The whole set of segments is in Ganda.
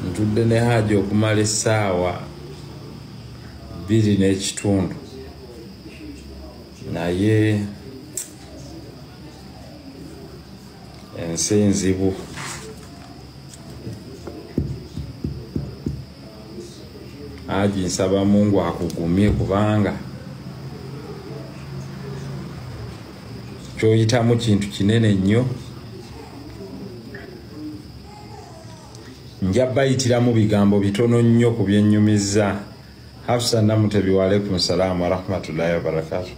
ntudde ne Haji Okumala Sawa Bbiri Nekitundu naye ensi nzibu. Haji nsaba Mungu akugumye kubanga kyoyitamu kintu kinene nnyo. Nja bayitiramu bigambo bitono nnyo ku byennyumiza. Hafsa Namutebi wa alaikum salaam wa rahmatullahi wa barakatuh.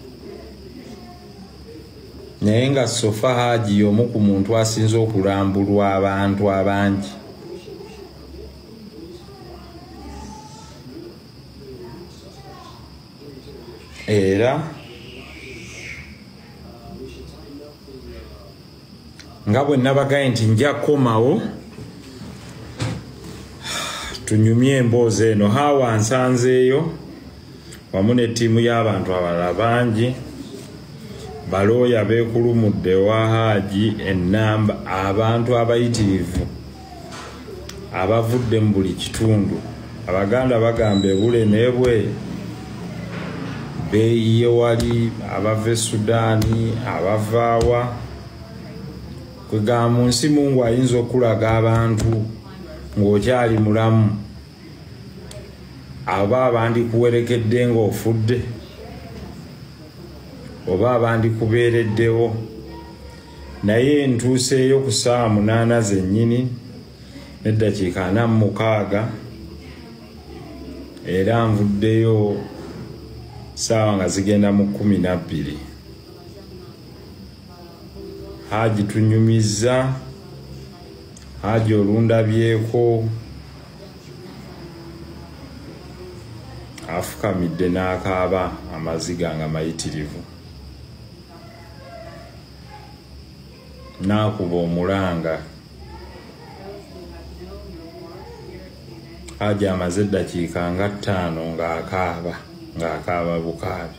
Naye nga Sofa Haji y'omu ku muntu asinze okulambulwa abantu abangi. Era nga bwe nabagaye nti nja komawo tunyumye emboozi eno. Hawa nsanzeeyo wamu n'ettiimu y'abantu abalala bangi, balooya beekulumudde wa Haji ennamba, abantu abayitirivu abavudde mu buli kitundu. Abaganda bagamba ebule n'ebwe beeyiye wali, abava e Sudaani, abavaawa. Kwegamba mu nsi Mungu ayinza okulaga abantu ng'okyali mulamu, aba abandikuwerekedde ng'ofudde, oba abandikubeereddewo. Naye ntuuseeyo ku ssaawa 8 zennyini n'eddakiika 46 era nvuddeyo ssaawa nga zigenda mu 12. Haji tunyumiza, Haji olundabyeko afukamidde n'akaaba amaziga nga mayitirivu, n'akuba omulanga. Haji amaze eddakiika nga 5 ng'akaaba bukaabi.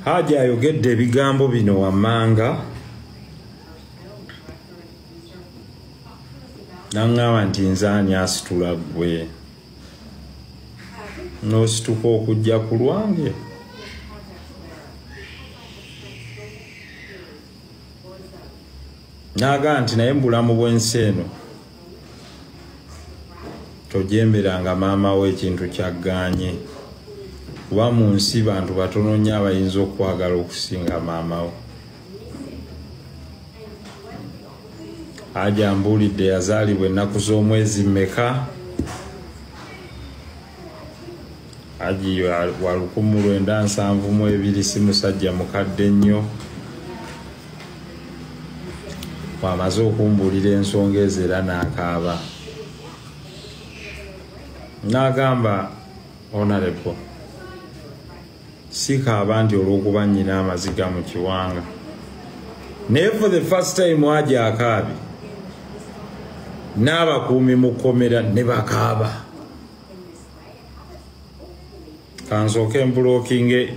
Haji ayogedde ebigambo bino wammanga, n'aŋŋamba nti nze ani asitula ggwe, n'osituka okujja ku lwange? N'agamba nti naye mu bulamu bw'ensi eno tojemberanga maama we ekintu kyaggaanye, kuba mu nsi bantu batono nnyo abayinza okwagala okusinga maama we. Haji ambuulidde yazaalibwa ennaku z'omwezi mmeka? Haji wa 1972, si musajja mukadde nnyo. Wamaze okumbuulira ensonga ezo era n'akaaba. N'agamba Honorable, sikaaba nti olw'okuba nnyina amaziga mu kiwanga. Naye for the first time Haji akaabi, n'abakuumi mu kkomera ne bakaaba. Kansooke mbulookinge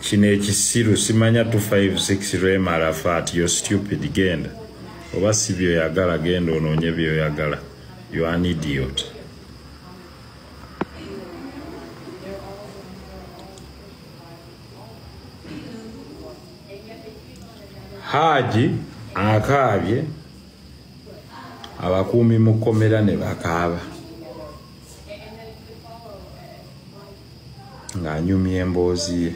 kino ekisiru, simanya 256 Rema Arafat, yo stupid, genda. Oba si byoyagala genda onoonye byoyagala. You are an idiot. Haji akaabye, abakuumi mu kkomera ne bakaaba ng'anyumya emboozi ye.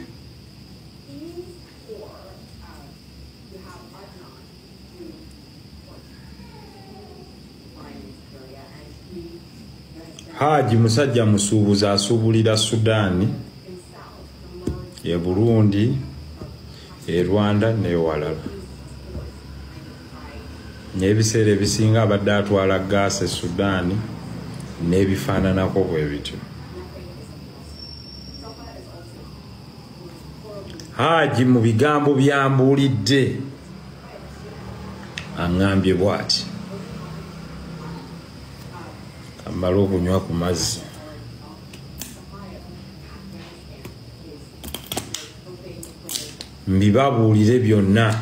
Haji musajja musuubuzi asuubulira Sudaani, e Burundi, e Rwanda n'ewalala. N'ebiseera ebisinga abadde atwala gaasi e Sudaani n'ebifaananako bwe bityo. Haji mu bigambo byambuulidde aŋŋambye bw'ati, kamala okunywa ku mazzi. mbibabuulire byonna